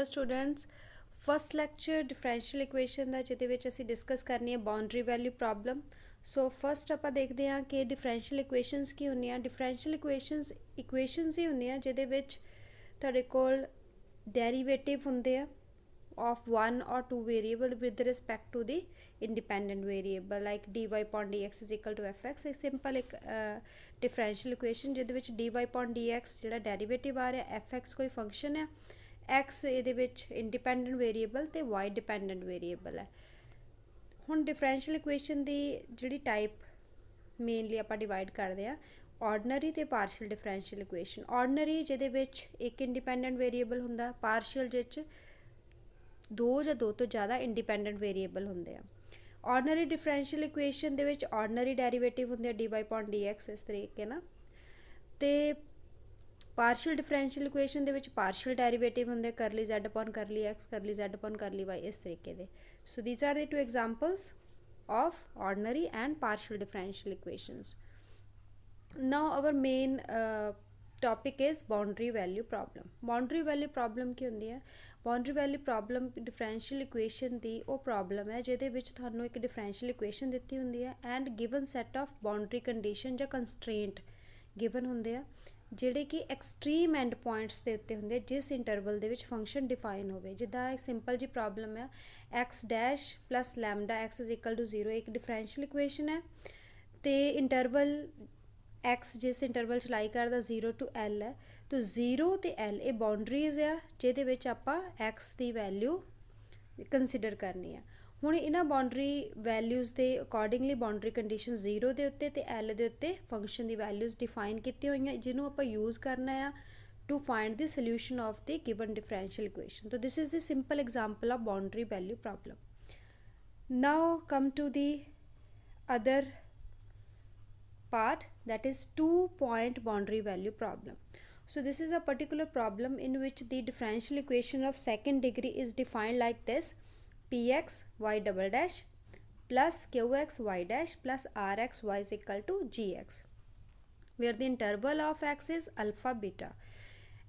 Hello students first lecture differential equation ਦਾ ਜਿਹਦੇ ਵਿੱਚ ਅਸੀਂ ਡਿਸਕਸ ਕਰਨੀ ਹੈ boundary value problem so first ਆਪਾਂ ਦੇਖਦੇ ਹਾਂ ਕਿ ਡਿਫਰੈਂਸ਼ੀਅਲ ਇਕੁਏਸ਼ਨਸ ਕੀ ਹੁੰਦੀਆਂ ਡਿਫਰੈਂਸ਼ੀਅਲ ਇਕੁਏਸ਼ਨਸ ਹੀ ਹੁੰਦੀਆਂ ਜਿਹਦੇ ਵਿੱਚ ਤੁਹਾਡੇ ਕੋਲ ਡੈਰੀਵੇਟਿਵ ਹੁੰਦੇ ਆ of one or two variable with respect to the independent variable like dy upon dx is equal to fx एक simple एक differential equation ਜਿਹਦੇ ਵਿੱਚ dy upon dx ਜਿਹੜਾ ਡੈਰੀਵੇਟਿਵ ਆ ਰਿਹਾ fx ਕੋਈ ਫੰਕਸ਼ਨ ਹੈ x ਇਹਦੇ ਵਿੱਚ ਇੰਡੀਪੈਂਡੈਂਟ ਵੇਰੀਏਬਲ ਤੇ y ਡਿਪੈਂਡੈਂਟ ਵੇਰੀਏਬਲ ਹੈ ਹੁਣ ਡਿਫਰੈਂਸ਼ੀਅਲ ਇਕੁਏਸ਼ਨ ਦੀ ਜਿਹੜੀ ਟਾਈਪ ਮੇਨਲੀ ਆਪਾਂ ਡਿਵਾਈਡ ਕਰਦੇ ਹਾਂ ਆਰਡੀਨਰੀ ਤੇ ਪਾਰਸ਼ੀਅਲ ਡਿਫਰੈਂਸ਼ੀਅਲ ਇਕੁਏਸ਼ਨ ਆਰਡੀਨਰੀ ਜਿਹਦੇ ਵਿੱਚ ਇੱਕ ਇੰਡੀਪੈਂਡੈਂਟ ਵੇਰੀਏਬਲ ਹੁੰਦਾ ਪਾਰਸ਼ੀਅਲ ਜਿਹਦੇ 'ਚ ਦੋ ਜਾਂ ਦੋ ਤੋਂ ਜ਼ਿਆਦਾ ਇੰਡੀਪੈਂਡੈਂਟ ਵੇਰੀਏਬਲ ਹੁੰਦੇ ਆ ਆਰਡੀਨਰੀ ਡਿਫਰੈਂਸ਼ੀਅਲ ਇਕੁਏਸ਼ਨ ਦੇ ਵਿੱਚ ਆਰਡੀਨਰੀ ਡੈਰੀਵੇਟਿਵ ਹੁੰਦੇ ਆ dy upon dx ਇਸ ਤਰੀਕੇ ਨਾਲ ਤੇ ਪਾਰਸ਼ੀਅਲ ਡਿਫਰੈਂਸ਼ੀਅਲ ਇਕੁਏਸ਼ਨ ਦੇ ਵਿੱਚ ਪਾਰਸ਼ੀਅਲ ਡੈਰੀਵੇਟਿਵ ਹੁੰਦੇ ਕਰਲੀ z upon ਕਰਲੀ x ਕਰਲੀ z upon ਕਰਲੀ y ਇਸ ਤਰੀਕੇ ਦੇ ਸੋ these are the two examples of ordinary and partial differential equations. Now our main topic is boundary value problem. Boundary value problem ਕੀ ਹੁੰਦੀ ਹੈ boundary value problem differential equation ਦੀ ਉਹ problem ਹੈ ਜਿਹਦੇ ਵਿੱਚ ਤੁਹਾਨੂੰ ਇੱਕ ਡਿਫਰੈਂਸ਼ੀਅਲ ਇਕੁਏਸ਼ਨ ਦਿੱਤੀ ਹੁੰਦੀ ਹੈ and given set of boundary condition ਜਾਂ ਕੰਸਟ੍ਰੇਂਟ ਗਿਵਨ ਹੁੰਦੇ ਆ ਜਿਹੜੇ ਕਿ ਐਕਸਟ੍ਰੀਮ ਐਂਡ ਪੁਆਇੰਟਸ ਦੇ ਉੱਤੇ ਹੁੰਦੇ ਜਿਸ ਇੰਟਰਵਲ ਦੇ ਵਿੱਚ ਫੰਕਸ਼ਨ ਡਿਫਾਈਨ ਹੋਵੇ ਜਿੱਦਾਂ ਇੱਕ ਸਿੰਪਲ ਜੀ ਪ੍ਰੋਬਲਮ ਹੈ x dash plus lambda x is equal to 0 ਇੱਕ ਡਿਫਰੈਂਸ਼ੀਅਲ ਇਕੁਏਸ਼ਨ ਹੈ ਅਤੇ ਇੰਟਰਵਲ x ਜਿਸ ਇੰਟਰਵਲ 'ਚ ਲਾਈ ਕਰਦਾ 0 ਟੂ l ਹੈ तो 0 ਤੇ l ਇਹ ਬਾਉਂਡਰੀਜ਼ ਆ ਜਿਹਦੇ ਵਿੱਚ ਆਪਾਂ x ਦੀ ਵੈਲਿਊ ਕੰਸੀਡਰ ਕਰਨੀ ਆ ਹੁਣ ਇਹਨਾਂ ਬਾਉਂਡਰੀ ਵੈਲਿਊਜ਼ ਦੇ ਅਕੋਰਡਿੰਗਲੀ ਬਾਉਂਡਰੀ ਕੰਡੀਸ਼ਨ 0 ਦੇ ਉੱਤੇ ਤੇ l ਦੇ ਉੱਤੇ ਫੰਕਸ਼ਨ ਦੀ ਵੈਲਿਊਜ਼ ਡਿਫਾਈਨ ਕੀਤੀਆਂ ਹੋਈਆਂ ਜਿਹਨੂੰ ਆਪਾਂ ਯੂਜ਼ ਕਰਨਾ ਆ to find the solution of the given differential equation so this is the simple example of boundary value problem now come to the other part that is 2-point boundary value problem. So this is a particular problem in which the differential equation of second degree is defined like this px y double dash plus qx y dash plus rx y is equal to gx where the interval of x is alpha beta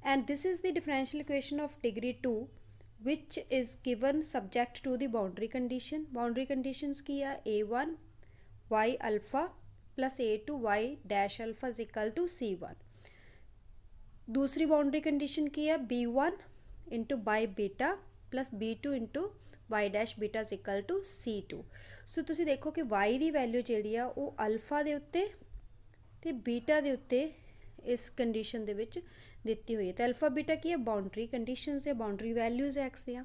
and this is the differential equation of degree 2 which is given subject to the boundary condition. Boundary conditions की है a1 y alpha plus a2 y dash alpha is equal to c1. दूसरी boundary condition की है b1 into y beta plus b2 into y dash beta is equal to c2 so तुसी देखो कि y ਦੀ value ਜਿਹੜੀ ਆ ਉਹ alpha ਦੇ ਉੱਤੇ ਤੇ ਬੀਟਾ ਦੇ ਉੱਤੇ ਇਸ ਕੰਡੀਸ਼ਨ ਦੇ ਵਿੱਚ ਦਿੱਤੀ ਹੋਈ ਹੈ ਤੇ ਅਲਫਾ ਬੀਟਾ ਕੀ ਹੈ ਬਾਉਂਡਰੀ ਕੰਡੀਸ਼ਨਸ ਹੈ ਬਾਉਂਡਰੀ ਵੈਲਿਊਜ਼ ਹੈ x ਦੀਆਂ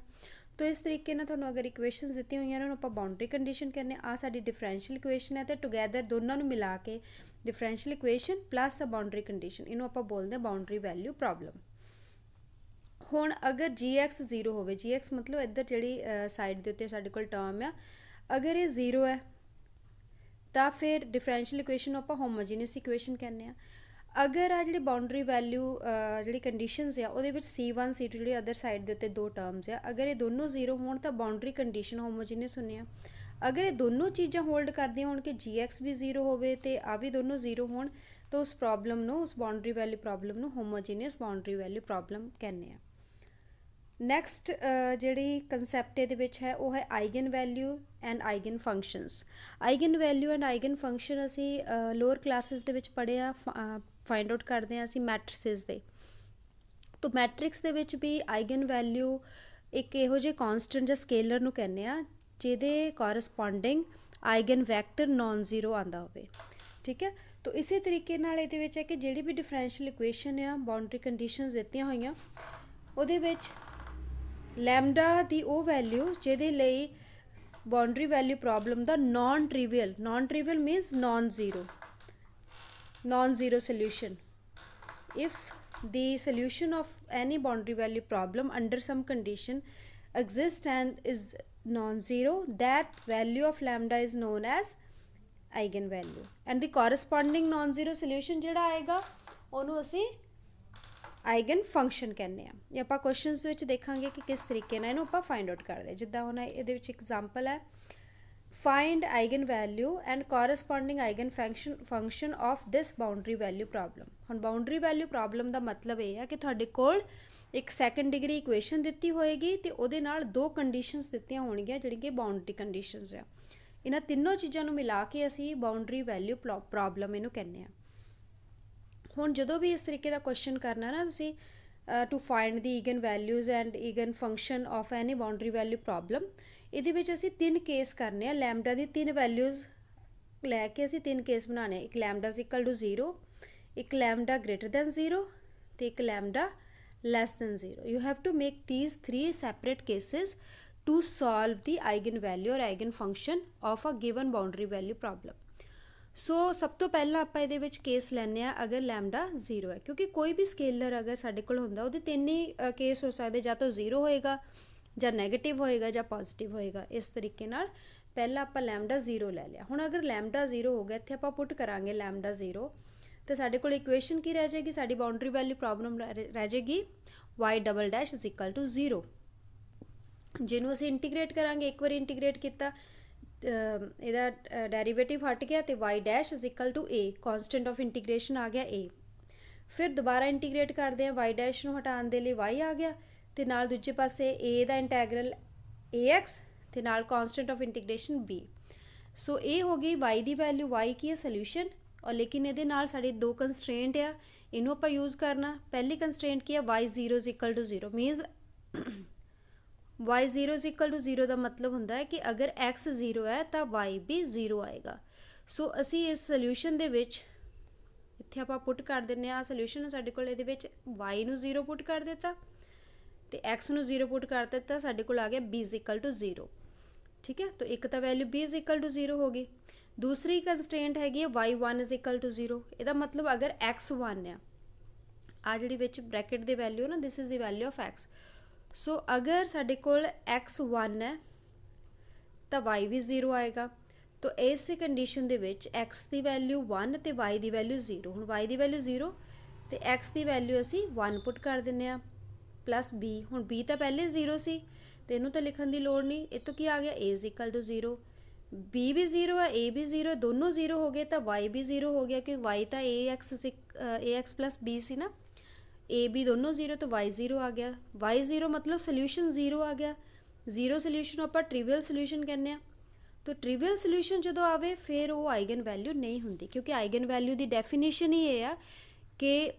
ਤੋ ਇਸ ਤਰੀਕੇ ਨਾਲ ਤੁਹਾਨੂੰ ਅਗਰ ਇਕੁਏਸ਼ਨਸ ਦਿੱਤੀਆਂ ਹੋਈਆਂ ਉਹਨਾਂ ਨੂੰ ਆਪਾਂ ਬਾਉਂਡਰੀ ਕੰਡੀਸ਼ਨ ਕਹਿੰਦੇ ਆ ਸਾਡੀ ਡਿਫਰੈਂਸ਼ੀਅਲ ਇਕੁਏਸ਼ਨ ਹੈ ਤੇ ਟੁਗੇਦਰ ਦੋਨਾਂ ਨੂੰ ਮਿਲਾ ਕੇ ਡਿਫਰੈਂਸ਼ੀਅਲ ਇਕੁਏਸ਼ਨ ਪਲੱਸ ਅ ਬਾਉਂਡਰੀ ਕੰਡੀਸ਼ਨ ਇਹਨੂੰ ਆਪਾਂ ਬੋਲਦੇ ਹਾਂ ਬਾਉਂਡਰੀ ਵੈਲਿਊ ਪ੍ਰੋਬਲਮ ਹੁਣ ਅਗਰ gx 0 ਹੋਵੇ gx ਮਤਲਬ ਇੱਧਰ ਜਿਹੜੀ ਸਾਈਡ ਦੇ ਉੱਤੇ ਸਾਡੇ ਕੋਲ ਟਰਮ ਆ ਅਗਰ ਇਹ 0 ਹੈ ਤਾਂ ਫਿਰ ਡਿਫਰੈਂਸ਼ੀਅਲ ਇਕੁਏਸ਼ਨ ਨੂੰ ਆਪਾਂ ਹੋਮੋਜੀਨੀਅਸ ਇਕੁਏਸ਼ਨ ਕਹਿੰਦੇ ਆ ਅਗਰ ਆ ਜਿਹੜੀ ਬਾਉਂਡਰੀ ਵੈਲਿਊ ਜਿਹੜੀ ਕੰਡੀਸ਼ਨਸ ਆ ਉਹਦੇ ਵਿੱਚ c1 c2 ਜਿਹੜੀ ਅਦਰ ਸਾਈਡ ਦੇ ਉੱਤੇ ਦੋ ਟਰਮਸ ਆ ਅਗਰ ਇਹ ਦੋਨੋਂ 0 ਹੋਣ ਤਾਂ ਬਾਉਂਡਰੀ ਕੰਡੀਸ਼ਨ ਹੋਮੋਜੀਨੀਅਸ ਹੁੰਦੀ ਆ ਅਗਰ ਇਹ ਦੋਨੋਂ ਚੀਜ਼ਾਂ ਹੋਲਡ ਕਰਦੀਆਂ ਹੋਣ ਕਿ gx ਵੀ 0 ਹੋਵੇ ਤੇ ਆ ਵੀ ਦੋਨੋਂ 0 ਹੋਣ ਤਾਂ ਉਸ ਪ੍ਰੋਬਲਮ ਨੂੰ ਉਸ ਬਾਉਂਡਰੀ ਵੈਲਿਊ ਪ੍ਰੋਬਲਮ ਨੂੰ ਹੋਮੋਜੀਨੀਅਸ ਬਾਉਂਡਰੀ ਵੈਲਿਊ ਪ੍ਰੋਬਲਮ ਕਹਿੰਦੇ ਆ ਨੈਕਸਟ ਜਿਹੜੀ ਕੰਸੈਪਟ ਇਹਦੇ ਵਿੱਚ ਹੈ ਉਹ ਹੈ eigen value and eigen functions eigen value and eigen function ਅਸੀਂ ਲੋਅਰ ਕਲਾਸਿਸ ਦੇ ਵਿੱਚ ਪੜ੍ਹੇ ਆ ਫਾਈਂਡ ਆਊਟ ਕਰਦੇ ਹਾਂ ਅਸੀਂ ਮੈਟ੍ਰਿਸਿਸ ਦੇ ਤਾਂ ਮੈਟ੍ਰਿਕਸ ਦੇ ਵਿੱਚ ਵੀ ਆਈਗਨ ਵੈਲਿਊ ਇੱਕ ਇਹੋ ਜਿਹੇ ਕਾਂਸਟੈਂਟ ਜਾਂ ਸਕੇਲਰ ਨੂੰ ਕਹਿੰਦੇ ਆ ਜਿਹਦੇ corresponding eigen vector non zero ਆਉਂਦਾ ਹੋਵੇ ਠੀਕ ਹੈ ਤਾਂ ਇਸੇ ਤਰੀਕੇ ਨਾਲ ਇਹਦੇ ਵਿੱਚ ਹੈ ਕਿ ਜਿਹੜੀ ਵੀ ਡਿਫਰੈਂਸ਼ੀਅਲ ਇਕੁਏਸ਼ਨ ਆ ਬਾਉਂਡਰੀ ਕੰਡੀਸ਼ਨਸ ਦਿੱਤੀਆਂ ਹੋਈਆਂ ਉਹਦੇ ਵਿੱਚ ਲੈਮਡਾ ਦੀ ਉਹ ਵੈਲਿਊ ਜਿਹਦੇ ਲਈ ਬਾਉਂਡਰੀ ਵੈਲਿਊ ਪ੍ਰੋਬਲਮ ਦਾ non trivial means non zero solution if the solution of any boundary value problem under some condition exists and is non-zero that value of lambda is known as eigenvalue and the corresponding non-zero solution ਜਿਹੜਾ ਆਏਗਾ ਉਹਨੂੰ ਅਸੀਂ eigen function ਕਹਿੰਦੇ ਆ ਇਹ ਆਪਾਂ questions ਵਿੱਚ ਦੇਖਾਂਗੇ ਕਿ ਕਿਸ ਤਰੀਕੇ ਨਾਲ ਇਹਨੂੰ ਆਪਾਂ ਫਾਈਂਡ ਆਊਟ ਕਰਦੇ ਜਿੱਦਾਂ ਹੁਣ ਇਹਦੇ ਵਿੱਚ ਐਗਜ਼ਾਮਪਲ ਹੈ Find eigenvalue and corresponding eigen function of this boundary value problem. ਹੁਣ ਬਾਉਂਡਰੀ ਵੈਲਿਊ ਪ੍ਰੋਬਲਮ ਦਾ ਮਤਲਬ ਇਹ ਹੈ ਕਿ ਤੁਹਾਡੇ ਕੋਲ ਇੱਕ ਸੈਕੰਡ ਡਿਗਰੀ ਇਕੁਏਸ਼ਨ ਦਿੱਤੀ ਹੋਏਗੀ ਤੇ ਉਹਦੇ ਨਾਲ ਦੋ ਕੰਡੀਸ਼ਨਸ ਦਿੱਤੀਆਂ ਹੋਣਗੀਆਂ ਜਿਹੜੀਆਂ ਕਿ ਬਾਉਂਡਰੀ ਕੰਡੀਸ਼ਨਸ ਆ। ਇਹਨਾਂ ਤਿੰਨੋਂ ਚੀਜ਼ਾਂ ਨੂੰ ਮਿਲਾ ਕੇ ਅਸੀਂ ਬਾਉਂਡਰੀ ਵੈਲਿਊ ਪ੍ਰੋਬਲਮ ਇਹਨੂੰ ਕਹਿੰਦੇ ਆ। ਹੁਣ ਜਦੋਂ ਵੀ ਇਸ ਤਰੀਕੇ ਦਾ ਕੁਐਸਚਨ ਕਰਨਾ ਨਾ ਤੁਸੀਂ to find the eigen values and eigen function of any boundary value problem, ਇਹਦੇ ਵਿੱਚ ਅਸੀਂ ਤਿੰਨ ਕੇਸ ਕਰਨੇ ਆ। ਲੈਮਡਾ ਦੀ ਤਿੰਨ ਵੈਲਿਊਜ਼ ਲੈ ਕੇ ਅਸੀਂ ਤਿੰਨ ਕੇਸ ਬਣਾਉਣੇ, ਇੱਕ ਲੈਮਡਾ ਇਜ਼ ਇਕੁਅਲ ਟੂ 0, ਇੱਕ ਲੈਮਡਾ ਗ੍ਰੇਟਰ ਦੈਨ 0 ਤੇ ਇੱਕ lambda less than 0। You have to make these three separate cases to solve the eigenvalue or eigen function of a given boundary value problem। ਸੋ ਸਭ ਤੋਂ ਪਹਿਲਾਂ ਆਪਾਂ ਇਹਦੇ ਵਿੱਚ case ਲੈਂਦੇ ਆ ਅਗਰ ਲੈਮਡਾ 0 ਹੈ, ਕਿਉਂਕਿ ਕੋਈ ਵੀ ਸਕੇਲਰ ਅਗਰ ਸਾਡੇ ਕੋਲ ਹੁੰਦਾ ਉਹਦੇ ਤਿੰਨ ਹੀ ਕੇਸ ਹੋ ਸਕਦੇ, ਜਾਂ ਤਾਂ 0 ਹੋਏਗਾ ਜਾਂ ਨੈਗੇਟਿਵ ਹੋਏਗਾ ਜਾਂ ਪੋਜ਼ਿਟਿਵ ਹੋਏਗਾ। ਇਸ ਤਰੀਕੇ ਨਾਲ ਪਹਿਲਾਂ ਆਪਾਂ ਲੈਮਡਾ 0 ਲੈ ਲਿਆ। ਹੁਣ ਅਗਰ ਲੈਮਡਾ 0 ਹੋ ਗਿਆ, ਇੱਥੇ ਆਪਾਂ ਪੁੱਟ ਕਰਾਂਗੇ ਲੈਮਡਾ 0, ਤੇ ਸਾਡੇ ਕੋਲ ਇਕੁਏਸ਼ਨ ਕੀ ਰਹਿ ਜਾਏਗੀ, ਸਾਡੀ ਬਾਉਂਡਰੀ ਵੈਲਿਊ ਪ੍ਰੋਬਲਮ ਰਹਿ ਜਾਏਗੀ y double dash is equal to 0, ਜਿਹਨੂੰ ਅਸੀਂ ਇੰਟੀਗ੍ਰੇਟ ਕਰਾਂਗੇ। ਇੱਕ ਵਾਰੀ ਇੰਟੀਗ੍ਰੇਟ ਕੀਤਾ, ਇਹਦਾ ਡੈਰੀਵੇਟਿਵ ਹਟ ਗਿਆ ਤੇ y dash is equal to a, constant of integration ਆ ਗਿਆ a। ਫਿਰ ਦੁਬਾਰਾ ਇੰਟੀਗ੍ਰੇਟ ਕਰਦੇ ਹਾਂ, y ਡੈਸ਼ ਨੂੰ ਹਟਾਉਣ ਦੇ ਲਈ y ਆ ਗਿਆ ਤੇ ਨਾਲ ਦੂਜੇ ਪਾਸੇ a ਦਾ ਇੰਟੈਗਰਲ ax ਤੇ ਨਾਲ ਕੌਨਸਟੈਂਟ ਆਫ ਇੰਟੀਗ੍ਰੇਸ਼ਨ b। ਸੋ ਇਹ ਹੋ ਗਈ y ਦੀ ਵੈਲਿਊ, y ਕੀ ਹੈ ਸੋਲਿਊਸ਼ਨ। ਔਰ ਲੇਕਿਨ ਇਹਦੇ ਨਾਲ ਸਾਡੇ ਦੋ ਕੰਸਟ੍ਰੇਂਟ ਆ, ਇਹਨੂੰ ਆਪਾਂ ਯੂਜ਼ ਕਰਨਾ। ਪਹਿਲੀ ਕੰਸਟ੍ਰੇਂਟ ਕੀ ਹੈ, y0 is equal to 0 means y0 is equal to 0 ਦਾ ਮਤਲਬ ਹੁੰਦਾ ਹੈ ਕਿ ਅਗਰ x 0 ਹੈ ਤਾਂ y ਵੀ 0 ਆਏਗਾ। ਸੋ ਅਸੀਂ ਇਸ ਸੋਲਿਊਸ਼ਨ ਦੇ ਵਿੱਚ ਇੱਥੇ ਆਪਾਂ ਪੁੱਟ ਕਰ ਦਿੰਦੇ ਹਾਂ ਸੋਲਿਊਸ਼ਨ ਸਾਡੇ ਕੋਲ, ਇਹਦੇ ਵਿੱਚ y ਨੂੰ 0 ਪੁੱਟ ਕਰ ਦਿੱਤਾ ਤੇ x ਨੂੰ 0 ਪੁੱਟ ਕਰ ਦਿੱਤਾ, ਸਾਡੇ ਕੋਲ ਆ ਗਿਆ b ਇਜ਼ ਇਕੁਅਲ ਟੂ 0। ਠੀਕ ਹੈ, ਤਾਂ ਇੱਕ ਤਾਂ value b is equal to 0 ਹੋ ਗਈ। ਦੂਸਰੀ ਕੰਸਟ੍ਰੇਂਟ ਹੈਗੀ ਹੈ y1 ਇਜ਼ ਇਕੁਅਲ ਟੂ 0। ਇਹਦਾ ਮਤਲਬ ਅਗਰ x1 ਆ ਜਿਹੜੀ ਵਿੱਚ ਬ੍ਰੈਕਟ ਦੀ ਵੈਲਿਊ ਨਾ, this is the value of x। ਸੋ ਅਗਰ ਸਾਡੇ ਕੋਲ x1 ਹੈ ਤਾਂ y ਵੀ 0 ਆਏਗਾ। ਤਾਂ ਇਸ ਕੰਡੀਸ਼ਨ ਦੇ ਵਿੱਚ x ਦੀ ਵੈਲਿਊ 1 ਤੇ y ਦੀ ਵੈਲਿਊ 0। ਹੁਣ y ਦੀ ਵੈਲਿਊ 0 ਤੇ x ਦੀ ਵੈਲਿਊ ਅਸੀਂ 1 ਪੁੱਟ ਕਰ ਦਿੰਦੇ ਹਾਂ ਪਲੱਸ b। ਹੁਣ b ਤਾਂ ਪਹਿਲੇ 0 ਸੀ ਤੇ ਇਹਨੂੰ ਤਾਂ ਲਿਖਣ ਦੀ ਲੋੜ ਨਹੀਂ। ਇਹ ਤੋਂ ਕੀ ਆ ਗਿਆ, a is equal to 0, b ਵੀ 0 ਹੈ, a ਵੀ 0 ਹੈ, ਦੋਨੋਂ 0 ਹੋ ਗਏ ਤਾਂ y ਵੀ 0 ਹੋ ਗਿਆ, ਕਿਉਂਕਿ y ਤਾਂ ax ਪਲੱਸ b ਸੀ ਨਾ, a b ਦੋਨੋਂ 0 ਤਾਂ y 0 ਆ ਗਿਆ। y 0 ਮਤਲਬ ਸੋਲਿਊਸ਼ਨ 0 ਆ ਗਿਆ। 0 ਸੋਲਿਊਸ਼ਨ ਆਪਾਂ ਟ੍ਰਿਵੀਅਲ ਸੋਲਿਊਸ਼ਨ ਕਹਿੰਦੇ ਆ। ਤਾਂ ਟ੍ਰਿਵੀਅਲ ਸੋਲਿਊਸ਼ਨ ਜਦੋਂ ਆਵੇ ਫਿਰ ਉਹ ਆਈਗਨ ਵੈਲਿਊ ਨਹੀਂ ਹੁੰਦੀ, ਕਿਉਂਕਿ ਆਈਗਨ ਵੈਲਿਊ ਦੀ ਡੈਫੀਨੇਸ਼ਨ ਹੀ ਇਹ ਆ ਕਿ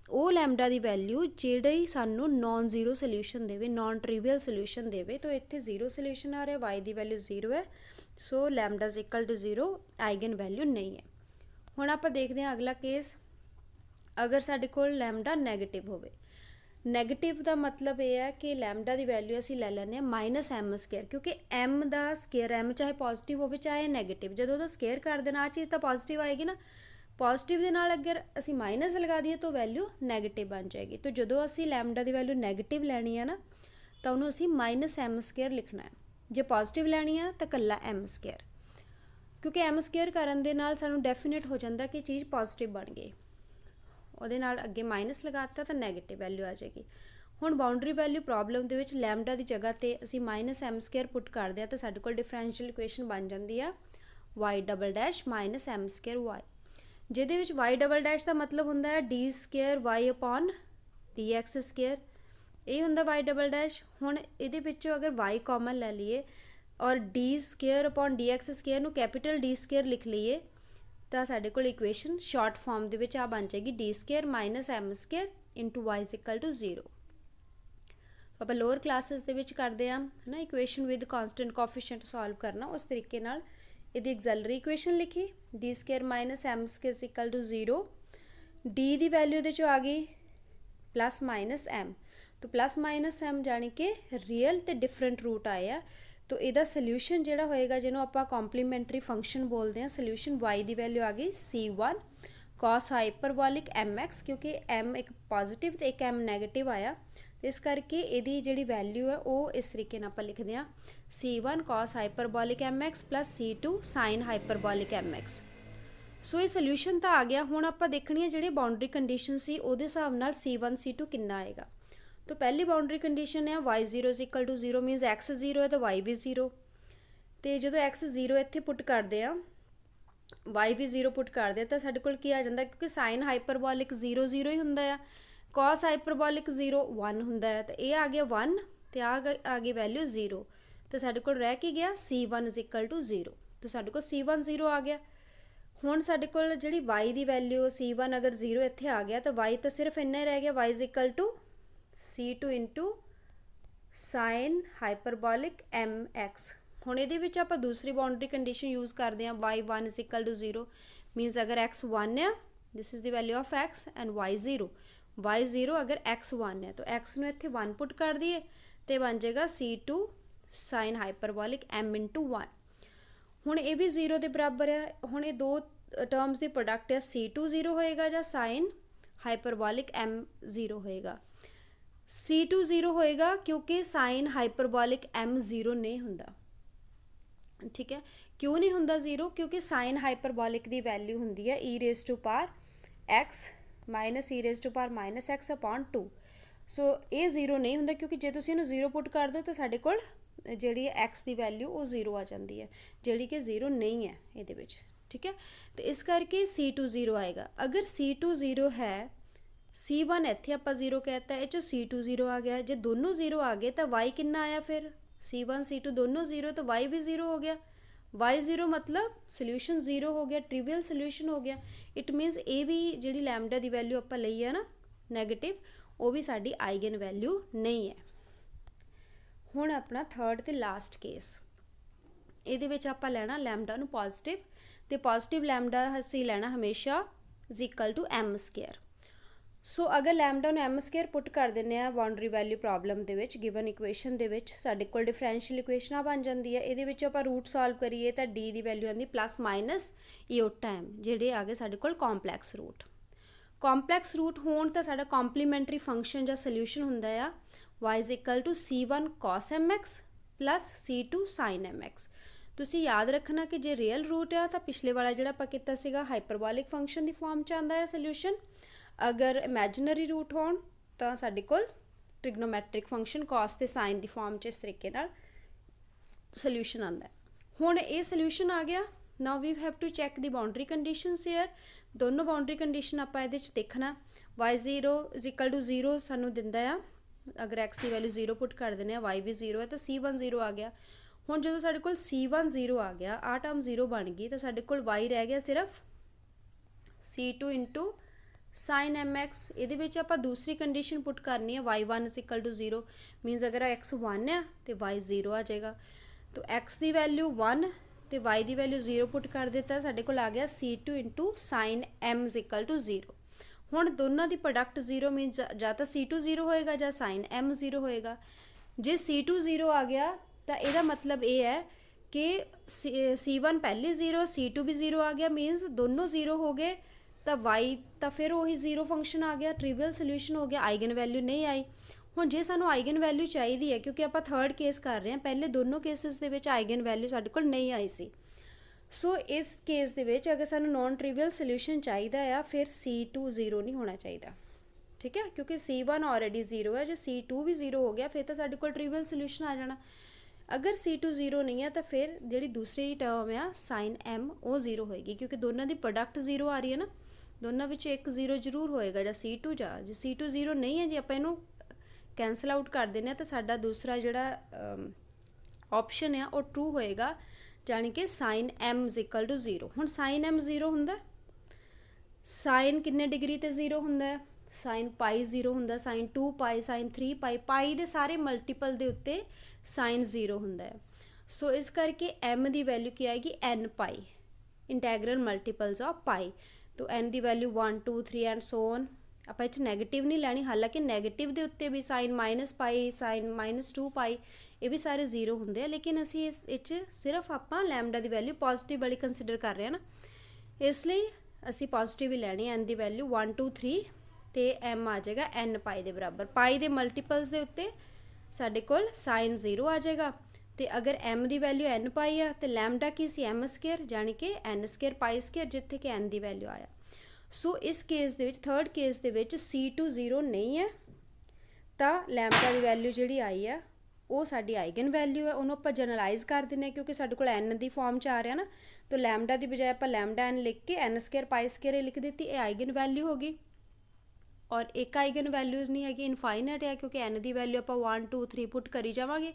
ਉਹ ਲੈਮਡਾ ਦੀ ਵੈਲਿਊ ਜਿਹੜੀ ਸਾਨੂੰ ਨੋਨ ਜ਼ੀਰੋ ਸੋਲਿਊਸ਼ਨ ਦੇਵੇ, ਨੋਨ ਟ੍ਰਿਵੀਅਲ ਸੋਲਿਊਸ਼ਨ ਦੇਵੇ। ਤਾਂ ਇੱਥੇ 0 ਸੋਲਿਊਸ਼ਨ ਆ ਰਿਹਾ, y ਦੀ ਵੈਲਿਊ 0 ਹੈ, so lambda is equal to 0, eigen value ਨਹੀਂ ਹੈ। ਹੁਣ ਆਪਾਂ ਦੇਖਦੇ ਹਾਂ ਅਗਲਾ ਕੇਸ, ਅਗਰ ਸਾਡੇ ਕੋਲ ਲੈਮਡਾ ਨੈਗੇਟਿਵ ਹੋਵੇ। ਨੈਗੇਟਿਵ ਦਾ ਮਤਲਬ ਇਹ ਹੈ ਕਿ ਲੈਮਡਾ ਦੀ ਵੈਲਿਊ ਅਸੀਂ ਲੈ ਲੈਂਦੇ ਹਾਂ ਮਾਈਨਸ m ਸਕੇਅਰ, ਕਿਉਂਕਿ m ਦਾ ਸਕੇਅਰ, m ਚਾਹੇ ਪੋਜ਼ਿਟਿਵ ਹੋਵੇ ਚਾਹੇ ਨੈਗੇਟਿਵ, ਜਦੋਂ ਉਹਦਾ ਸਕੇਅਰ ਕਰ ਦੇਣਾ ਆ ਚੀਜ਼ ਤਾਂ ਪੋਜ਼ਿਟਿਵ ਆਏਗੀ ਨਾ। ਪੋਜ਼ਿਟਿਵ ਦੇ ਨਾਲ ਅਗਰ ਅਸੀਂ ਮਾਈਨਸ ਲਗਾ ਦਈਏ ਤਾਂ ਵੈਲਿਊ ਨੈਗੇਟਿਵ ਬਣ ਜਾਏਗੀ। ਤਾਂ ਜਦੋਂ ਅਸੀਂ ਲੈਮਡਾ ਦੀ ਵੈਲਿਊ ਨੈਗੇਟਿਵ ਲੈਣੀ ਹੈ ਨਾ ਤਾਂ ਉਹਨੂੰ ਅਸੀਂ ਮਾਈਨਸ m ਸਕੇਅਰ ਲਿਖਣਾ ਹੈ। ਜੇ ਪੋਜ਼ਿਟਿਵ ਲੈਣੀ ਹੈ ਤਾਂ ਇਕੱਲਾ m ਸਕੇਅਰ, ਕਿਉਂਕਿ m ਸਕੇਅਰ ਕਰਨ ਦੇ ਨਾਲ ਸਾਨੂੰ ਡੈਫੀਨੇਟ ਹੋ ਜਾਂਦਾ ਕਿ ਚੀਜ਼ ਪੋਜ਼ਿਟਿਵ ਬਣ ਗਈ। ਉਹਦੇ ਨਾਲ ਅੱਗੇ ਮਾਈਨਸ ਲਗਾਤਾ ਤਾਂ ਨੈਗੇਟਿਵ ਵੈਲਿਊ ਆ ਜਾਏਗੀ। ਹੁਣ ਬਾਉਂਡਰੀ ਵੈਲਿਊ ਪ੍ਰੋਬਲਮ ਦੇ ਵਿੱਚ ਲੈਮਡਾ ਦੀ ਜਗ੍ਹਾ 'ਤੇ ਅਸੀਂ ਮਾਈਨਸ m ਸਕੇਅਰ ਪੁੱਟ ਕਰਦੇ ਹਾਂ ਤਾਂ ਸਾਡੇ ਕੋਲ ਡਿਫਰੈਂਸ਼ੀਅਲ ਇਕੁਏਸ਼ਨ ਬਣ ਜਾਂਦੀ ਆ y double dash minus m square y, ਜਿਹਦੇ ਵਿੱਚ y ਡਬਲ ਡੈਸ਼ ਦਾ ਮਤਲਬ ਹੁੰਦਾ ਹੈ d square y upon dx square, ਇਹ ਹੁੰਦਾ y ਡਬਲ ਡੈਸ਼। ਹੁਣ ਇਹਦੇ ਵਿੱਚੋਂ ਅਗਰ y ਕਾਮਨ ਲੈ ਲਈਏ ਔਰ d square upon dx square ਨੂੰ ਕੈਪੀਟਲ D ਸਕੇਅਰ ਲਿਖ ਲਈਏ ਤਾਂ ਸਾਡੇ ਕੋਲ ਇਕੁਏਸ਼ਨ ਸ਼ਾਰਟ ਫਾਰਮ ਦੇ ਵਿੱਚ ਆ ਬਣ ਜਾਏਗੀ d square minus m square into y is equal to 0। ਆਪਾਂ ਲੋਅਰ ਕਲਾਸਿਸ ਦੇ ਵਿੱਚ ਕਰਦੇ ਹਾਂ ਹੈ ਨਾ, equation with constant coefficient solve ਕਰਨਾ। ਉਸ ਤਰੀਕੇ ਨਾਲ ਇਹਦੀ ਐਗਜ਼ੈਲਰੀ ਇਕੁਏਸ਼ਨ ਲਿਖੀ d square minus m square is equal to 0। d ਦੀ ਵੈਲਿਊ ਇਹਦੇ 'ਚੋਂ ਆ ਗਈ ਪਲੱਸ ਮਾਈਨਸ m, ਤਾਂ ਪਲੱਸ ਮਾਈਨਸ m ਜਾਣੀ ਕਿ ਰੀਅਲ ਤੇ ਡਿਫਰੈਂਟ ਰੂਟ ਆਏ ਆ। ਤਾਂ ਇਹਦਾ ਸੋਲਿਊਸ਼ਨ ਜਿਹੜਾ ਹੋਏਗਾ, ਜਿਹਨੂੰ ਆਪਾਂ ਕੰਪਲੀਮੈਂਟਰੀ ਫੰਕਸ਼ਨ ਬੋਲਦੇ ਹਾਂ, ਸੋਲਿਊਸ਼ਨ y ਦੀ ਵੈਲਿਊ ਆ ਗਈ c1 cos ਹਾਈਪਰਬੋਲਿਕ mx, ਕਿਉਂਕਿ m ਇੱਕ ਪੋਜ਼ਿਟਿਵ ਤੇ ਇੱਕ m ਨੈਗੇਟਿਵ ਆਇਆ, ਇਸ ਕਰਕੇ ਇਹਦੀ ਜਿਹੜੀ ਵੈਲਿਊ ਹੈ ਉਹ ਇਸ ਤਰੀਕੇ ਨਾਲ ਆਪਾਂ ਲਿਖਦੇ ਹਾਂ c1 cos ਹਾਈਪਰਬੋਲਿਕ mx plus c2 sin ਹਾਈਪਰਬੋਲਿਕ mx। ਸੋ ਇਹ ਸੋਲਿਊਸ਼ਨ ਤਾਂ ਆ ਗਿਆ। ਹੁਣ ਆਪਾਂ ਦੇਖਣੀ ਹੈ ਜਿਹੜੇ ਬਾਉਂਡਰੀ ਕੰਡੀਸ਼ਨ ਸੀ ਉਹਦੇ ਹਿਸਾਬ ਨਾਲ c1 c2 ਕਿੰਨਾ ਆਏਗਾ। तो पहली बाउंड्री कंडीशन है y0 is equal to 0 means x 0 है तो y भी 0। तो जो x 0 इत्थे पुट करते हैं y ਵੀ 0 ਪੁੱਟ ਕਰਦੇ ਤਾਂ ਸਾਡੇ ਕੋਲ ਕੀ ਆ ਜਾਂਦਾ, ਕਿਉਂਕਿ ਸਾਈਨ ਹਾਈਪਰਬੋਲਿਕ 0 0 ਹੀ ਹੁੰਦਾ ਆ, cos ਹਾਈਪਰਬੋਲਿਕ 0 1 ਹੁੰਦਾ ਹੈ, ਤਾਂ ਇਹ ਆ ਗਿਆ 1 ਤੇ ਆ ਗਈ ਵੈਲਿਊ 0, ਤੇ ਸਾਡੇ ਕੋਲ ਰਹਿ ਕੀ ਗਿਆ c1 0, ਤਾਂ ਸਾਡੇ ਕੋਲ c1 0 ਆ ਗਿਆ। ਹੁਣ ਸਾਡੇ ਕੋਲ ਜਿਹੜੀ y ਦੀ ਵੈਲਿਊ c1 ਅਗਰ 0 ਇੱਥੇ ਆ ਗਿਆ ਤਾਂ y ਤਾਂ ਸਿਰਫ ਇੰਨਾ ਹੀ ਰਹਿ ਗਿਆ, y c2 into sine hyperbolic mx। ਹੁਣ ਇਹਦੇ ਵਿੱਚ ਆਪਾਂ ਦੂਸਰੀ ਬਾਉਂਡਰੀ ਕੰਡੀਸ਼ਨ ਯੂਜ਼ ਕਰਦੇ ਹਾਂ, y1 0 ਮੀਨਸ ਅਗਰ x 1 ਆ, this is the value of x and y 0 ਅਗਰ x 1 ਹੈ ਤਾਂ x ਨੂੰ ਇੱਥੇ 1 ਪੁੱਟ ਕਰ ਦਈਏ ਤੇ ਬਣ ਜਾਏਗਾ c2 ਸਾਈਨ ਹਾਈਪਰਬੋਲਿਕ m ਇੰਟੂ 1। ਹੁਣ ਇਹ ਵੀ 0 ਦੇ ਬਰਾਬਰ ਹੈ। ਹੁਣ ਇਹ ਦੋ ਟਰਮਸ ਦੀ ਪ੍ਰੋਡਕਟ ਹੈ, c2 0 ਹੋਏਗਾ ਜਾਂ ਸਾਈਨ ਹਾਈਪਰਬੋਲਿਕ m 0 ਹੋਏਗਾ। c2 0 ਹੋਏਗਾ ਕਿਉਂਕਿ ਸਾਈਨ ਹਾਈਪਰਬੋਲਿਕ m 0 ਨਹੀਂ ਹੁੰਦਾ, ਠੀਕ ਹੈ। ਕਿਉਂ ਨਹੀਂ ਹੁੰਦਾ 0? ਕਿਉਂਕਿ ਸਾਈਨ ਹਾਈਪਰਬੋਲਿਕ ਦੀ ਵੈਲਿਊ ਹੁੰਦੀ ਹੈ e raise to power x minus e raise to power minus x upon 2। So ਇਹ 0 ਨਹੀਂ ਹੁੰਦਾ, ਕਿਉਂਕਿ ਜੇ ਤੁਸੀਂ ਇਹਨੂੰ 0 ਪੁੱਟ ਕਰ ਦਿਓ ਤਾਂ ਸਾਡੇ ਕੋਲ ਜਿਹੜੀ x ਦੀ ਵੈਲਿਊ ਉਹ 0 ਆ ਜਾਂਦੀ ਹੈ, ਜਿਹੜੀ ਕਿ 0 ਨਹੀਂ ਹੈ ਇਹਦੇ ਵਿੱਚ, ਠੀਕ ਹੈ। ਤੇ ਇਸ ਕਰਕੇ c2 0 ਆਏਗਾ। ਅਗਰ c2 0 ਹੈ, c1 ਇੱਥੇ ਆਪਾਂ 0 ਕਹਿਤਾ, ਇਹ 'ਚੋਂ c2 0 ਆ ਗਿਆ। ਜੇ ਦੋਨੋਂ 0 ਆ ਗਏ ਤਾਂ y ਕਿੰਨਾ ਆਇਆ ਫਿਰ, c1 c2 ਦੋਨੋਂ 0, ਤਾਂ y ਵੀ 0 ਹੋ ਗਿਆ। y 0 ਮਤਲਬ ਸੋਲਿਊਸ਼ਨ 0 ਹੋ ਗਿਆ, ਟ੍ਰਿਵੀਅਲ ਸੋਲਿਊਸ਼ਨ ਹੋ ਗਿਆ। ਇਟ ਮੀਨਸ ਇਹ ਵੀ ਜਿਹੜੀ ਲੈਮਡਾ ਦੀ ਵੈਲਿਊ ਆਪਾਂ ਲਈ ਹੈ ਨਾ ਨੈਗੇਟਿਵ, ਉਹ ਵੀ ਸਾਡੀ ਆਈਗਨ ਵੈਲਿਊ ਨਹੀਂ ਹੈ। ਹੁਣ ਆਪਣਾ ਥਰਡ ਤੇ ਲਾਸਟ ਕੇਸ, ਇਹਦੇ ਵਿੱਚ ਆਪਾਂ ਲੈਣਾ ਲੈਮਡਾ ਨੂੰ ਪੋਜ਼ਿਟਿਵ, ਤੇ ਪੋਜ਼ਿਟਿਵ ਲੈਮਡਾ ਅਸੀਂ ਲੈਣਾ ਹਮੇਸ਼ਾ m ਸਕੁਅਰ। ਸੋ ਅਗਰ ਲੈਮਡਾ ਨੂੰ m ਸਕੁਅਰ ਪੁੱਟ ਕਰ ਦਿੰਦੇ ਆ ਬਾਉਂਡਰੀ ਵੈਲਿਊ ਪ੍ਰੋਬਲਮ ਦੇ ਵਿੱਚ, ਗਿਵਨ ਇਕੁਏਸ਼ਨ ਦੇ ਵਿੱਚ, ਸਾਡੇ ਕੋਲ ਡਿਫਰੈਂਸ਼ੀਅਲ ਇਕੁਏਸ਼ਨ ਬਣ ਜਾਂਦੀ ਹੈ। ਇਹਦੇ ਵਿੱਚ ਆਪਾਂ ਰੂਟ ਸੋਲਵ ਕਰੀਏ ਤਾਂ d ਦੀ ਵੈਲਿਊ ਆਉਂਦੀ ਪਲੱਸ ਮਾਈਨਸ ਇਓਟਾ m, ਜਿਹੜੇ ਆ ਗਏ ਸਾਡੇ ਕੋਲ ਕੰਪਲੈਕਸ ਰੂਟ। ਕੰਪਲੈਕਸ ਰੂਟ ਹੋਣ ਤਾਂ ਸਾਡਾ ਕੰਪਲੀਮੈਂਟਰੀ ਫੰਕਸ਼ਨ ਜਾਂ ਸੋਲਿਊਸ਼ਨ ਹੁੰਦਾ ਆ y c1 cos mx plus c2 sin mx। ਤੁਸੀਂ ਯਾਦ ਰੱਖਣਾ ਕਿ ਜੇ ਰੀਅਲ ਰੂਟ ਆ ਤਾਂ ਪਿਛਲੇ ਵਾਲਾ ਜਿਹੜਾ ਆਪਾਂ ਕੀਤਾ ਸੀਗਾ ਹਾਈਪਰਬੋਲਿਕ ਫੰਕਸ਼ਨ ਦੀ ਫਾਰਮ 'ਚ ਆਉਂਦਾ ਹੈ ਸੋਲਿਊਸ਼ਨ। ਅਗਰ ਇਮੈਜਨਰੀ ਰੂਟ ਹੋਣ ਤਾਂ ਸਾਡੇ ਕੋਲ ਟ੍ਰਿਗਨੋਮੈਟ੍ਰਿਕ ਫੰਕਸ਼ਨ cos ਤੇ sin ਦੀ ਫਾਰਮ 'ਚ ਇਸ ਤਰੀਕੇ ਨਾਲ ਸੋਲਿਊਸ਼ਨ ਆਉਂਦਾ ਹੈ। ਹੁਣ ਇਹ ਸੋਲਿਊਸ਼ਨ ਆ ਗਿਆ। ਨਾਓ we have to check the boundary conditions hair. ਦੋਨੋਂ ਬਾਉਂਡਰੀ ਕੰਡੀਸ਼ਨ ਆਪਾਂ ਇਹਦੇ 'ਚ ਦੇਖਣਾ। y0 0 ਸਾਨੂੰ ਦਿੰਦਾ ਆ, ਅਗਰ x ਦੀ ਵੈਲਿਊ 0 ਪੁੱਟ ਕਰ ਦਿੰਦੇ ਆ, y ਵੀ 0 ਹੈ ਤਾਂ c1 0 ਆ ਗਿਆ। ਹੁਣ ਜਦੋਂ ਸਾਡੇ ਕੋਲ c1 0 ਆ ਗਿਆ, ਆਹ ਟਰਮ 0 ਬਣ ਗਈ, ਤਾਂ ਸਾਡੇ ਕੋਲ y ਰਹਿ ਗਿਆ ਸਿਰਫ c2 ਇੰਟੂ ਸਾਈਨ mx। ਇਹਦੇ ਵਿੱਚ ਆਪਾਂ ਦੂਸਰੀ ਕੰਡੀਸ਼ਨ ਪੁੱਟ ਕਰਨੀ ਹੈ, y1 0 ਮੀਨਸ ਅਗਰ x 1 ਹੈ ਤੇ y 0 ਆ ਜਾਏਗਾ। ਤਾਂ x ਦੀ ਵੈਲਿਊ 1 ਤੇ y ਦੀ ਵੈਲਿਊ 0 ਪੁੱਟ ਕਰ ਦਿੱਤਾ, ਸਾਡੇ ਕੋਲ ਆ ਗਿਆ c2 ਇੰਟੂ ਸਾਈਨ m 0। ਹੁਣ ਦੋਨਾਂ ਦੀ ਪ੍ਰੋਡਕਟ 0 ਮੀਨਸ ਜਾਂ ਤਾਂ c2 0 ਹੋਏਗਾ ਜਾਂ ਸਾਈਨ m 0 ਹੋਏਗਾ। ਜੇ c2 0 ਆ ਗਿਆ ਤਾਂ ਇਹਦਾ ਮਤਲਬ ਇਹ ਹੈ ਕਿ c1 ਪਹਿਲੇ 0, c2 ਵੀ 0 ਆ ਗਿਆ, ਮੀਨਸ ਦੋਨੋਂ 0 ਹੋ ਗਏ, ਤਾਂ y ਤਾਂ ਫਿਰ ਉਹੀ 0 ਫੰਕਸ਼ਨ ਆ ਗਿਆ, ਟ੍ਰਿਵੀਅਲ ਸੋਲਿਊਸ਼ਨ ਹੋ ਗਿਆ, ਆਈਗਨ ਵੈਲਿਊ ਨਹੀਂ ਆਈ। ਹੁਣ ਜੇ ਸਾਨੂੰ ਆਈਗਨ ਵੈਲਿਊ ਚਾਹੀਦੀ ਹੈ, ਕਿਉਂਕਿ ਆਪਾਂ ਥਰਡ ਕੇਸ ਕਰ ਰਹੇ ਹਾਂ, ਪਹਿਲੇ ਦੋਨੋਂ ਕੇਸਿਸ ਦੇ ਵਿੱਚ ਆਈਗਨ ਵੈਲਿਊ ਸਾਡੇ ਕੋਲ ਨਹੀਂ ਆਈ ਸੀ। ਸੋ ਇਸ ਕੇਸ ਦੇ ਵਿੱਚ ਅਗਰ ਸਾਨੂੰ ਨੋਨ ਟ੍ਰਿਵੀਅਲ ਸੋਲਿਊਸ਼ਨ ਚਾਹੀਦਾ ਆ, ਫਿਰ c2 0 ਨਹੀਂ ਹੋਣਾ ਚਾਹੀਦਾ, ਠੀਕ ਹੈ, ਕਿਉਂਕਿ c1 ਆਲਰੇਡੀ 0 ਹੈ। ਜੇ c2 ਵੀ 0 ਹੋ ਗਿਆ ਫਿਰ ਤਾਂ ਸਾਡੇ ਕੋਲ ਟ੍ਰਿਵੀਅਲ ਸੋਲਿਊਸ਼ਨ ਆ ਜਾਣਾ। ਅਗਰ c2 0 ਨਹੀਂ ਹੈ ਤਾਂ ਫਿਰ ਜਿਹੜੀ ਦੂਸਰੀ ਟਰਮ ਆ ਸਾਈਨ m ਉਹ 0 ਹੋਏਗੀ, ਕਿਉਂਕਿ ਦੋਨਾਂ ਦੀ ਪ੍ਰੋਡਕਟ 0 ਆ ਰਹੀ ਹੈ ਨਾ, ਦੋਨਾਂ ਵਿੱਚੋਂ ਇੱਕ 0 ਜ਼ਰੂਰ ਹੋਏਗਾ, ਜਾਂ c2 ਜਾਂ ਜੇ c2 0 ਨਹੀਂ ਹੈ, ਜੇ ਆਪਾਂ ਇਹਨੂੰ ਕੈਂਸਲ ਆਊਟ ਕਰ ਦਿੰਦੇ ਹਾਂ ਤਾਂ ਸਾਡਾ ਦੂਸਰਾ ਜਿਹੜਾ ਆਪਸ਼ਨ ਆ ਉਹ ਟਰੂ ਹੋਏਗਾ, ਜਾਣੀ ਕਿ ਸਾਈਨ m 0। ਹੁਣ ਸਾਈਨ m 0 ਹੁੰਦਾ, ਸਾਈਨ ਕਿੰਨੇ ਡਿਗਰੀ ਤੇ 0 ਹੁੰਦਾ ਹੈ, ਸਾਈਨ ਪਾਈ 0 ਹੁੰਦਾ, ਸਾਈਨ 2 ਪਾਈ, ਸਾਈਨ 3 ਪਾਈ, ਪਾਈ ਦੇ ਸਾਰੇ ਮਲਟੀਪਲ ਦੇ ਉੱਤੇ ਸਾਈਨ 0 ਹੁੰਦਾ ਹੈ। ਸੋ ਇਸ ਕਰਕੇ m ਦੀ ਵੈਲਿਊ ਕੀ ਆਏਗੀ, n Bhai, integral multiples of ਪਾਈ। तो n the value 1 2 3 and so on. ਆਪਾਂ ਇੱਥੇ ਨੈਗੇਟਿਵ ਨਹੀਂ ਲੈਣੀ, ਹਾਲਾਂਕਿ ਨੈਗੇਟਿਵ ਦੇ ਉੱਤੇ ਵੀ ਸਾਈਨ ਮਾਈਨਸ ਪਾਈ, ਸਾਈਨ ਮਾਈਨਸ 2 ਪਾਈ, ਇਹ ਵੀ ਸਾਰੇ 0 ਹੁੰਦੇ ਆ, ਲੇਕਿਨ ਅਸੀਂ ਇਸ ਵਿੱਚ ਸਿਰਫ ਆਪਾਂ ਲੈਮਡਾ ਦੀ ਵੈਲਿਊ ਪੋਜ਼ਿਟਿਵ ਵਾਲੀ ਕੰਸੀਡਰ ਕਰ ਰਹੇ ਹਾਂ ਨਾ, ਇਸ ਲਈ ਅਸੀਂ ਪੋਜ਼ਿਟਿਵ ਹੀ ਲੈਣੀ। n ਦੀ ਵੈਲਿਊ 1 2 3 ਤੇ m ਆ ਜਾਏਗਾ n ਪਾਈ ਦੇ ਬਰਾਬਰ। ਪਾਈ ਦੇ ਮਲਟੀਪਲਸ ਦੇ ਉੱਤੇ ਸਾਡੇ ਕੋਲ ਸਾਈਨ 0 ਆ ਜਾਏਗਾ, ਤੇ ਅਗਰ m ਦੀ ਵੈਲਿਊ n ਪਾਈ ਆ ਤੇ ਲੈਮਡਾ ਕੀ ਸੀ, m ਸਕੁਅਰ, ਜਾਣੀ ਕਿ n ਸਕੁਅਰ ਪਾਈ ਸਕੁਅਰ, ਜਿੱਥੇ ਕਿ n ਦੀ ਵੈਲਿਊ ਆਇਆ। ਸੋ ਇਸ ਕੇਸ ਦੇ ਵਿੱਚ, ਥਰਡ ਕੇਸ ਦੇ ਵਿੱਚ c2 0 ਨਹੀਂ ਹੈ, ਤਾਂ ਲੈਮਡਾ ਦੀ ਵੈਲਿਊ ਜਿਹੜੀ ਆਈ ਆ ਉਹ ਸਾਡੀ ਆਈਗਨ ਵੈਲਿਊ ਹੈ। ਉਹਨੂੰ ਆਪਾਂ ਜਨਰਲਾਈਜ਼ ਕਰ ਦਿੰਦੇ ਹਾਂ, ਕਿਉਂਕਿ ਸਾਡੇ ਕੋਲ n ਦੀ ਫਾਰਮ 'ਚ ਆ ਰਿਹਾ ਨਾ, तो लैमडा की बजाय आप लैमडा एन लिख के एन स्केयर पाई स्केयर लिख दी, ये आइगन वैल्यू होगी। और एक आइगन वैल्यूज़ नहीं हैगी, इनफाइनाइट है, क्योंकि एन की वैल्यू आप 1 2 3 पुट करी जावांगे,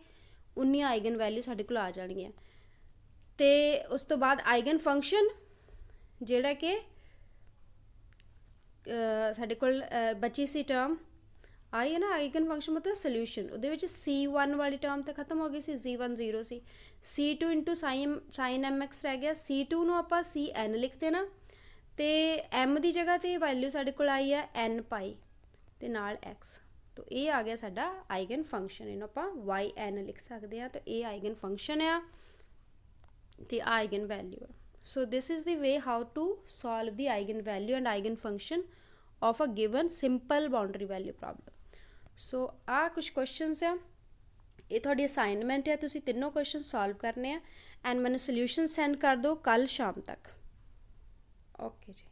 उन्नी आइगन वैल्यू साडे कोल आ जाणगियां। ते उस तो बाद आइगन फंक्शन जिहड़ा कि साडे कोल बची सी टर्म आई है ना, आइगन फंक्शन मतलब सोल्यूशन, उहदे विच C1 वाली टर्म तो खत्म हो गई सी, G1 0 सी, C2 into sine m x रह गया, C2 नूं आपां CN लिख देना, तो M की जगह तो वैल्यू साडे कोल आई है N पाई ते नाल X, तो ये आ गया साडा आइगन फंक्शन, इन्हूं आपां YN लिख सकते हैं। तो ये आइगन फंक्शन आ ते आइगन वैल्यू है। So this is the way how to solve the eigen value and eigen function of a given simple boundary value problem. So आ कुछ क्वेश्चनस आ, ये थोड़ी असाइनमेंट है, तुसीं तीनों क्वेश्चन सॉल्व करने हैं एंड मैंने सोल्यूशन सेंड कर दो कल शाम तक। ओके जी।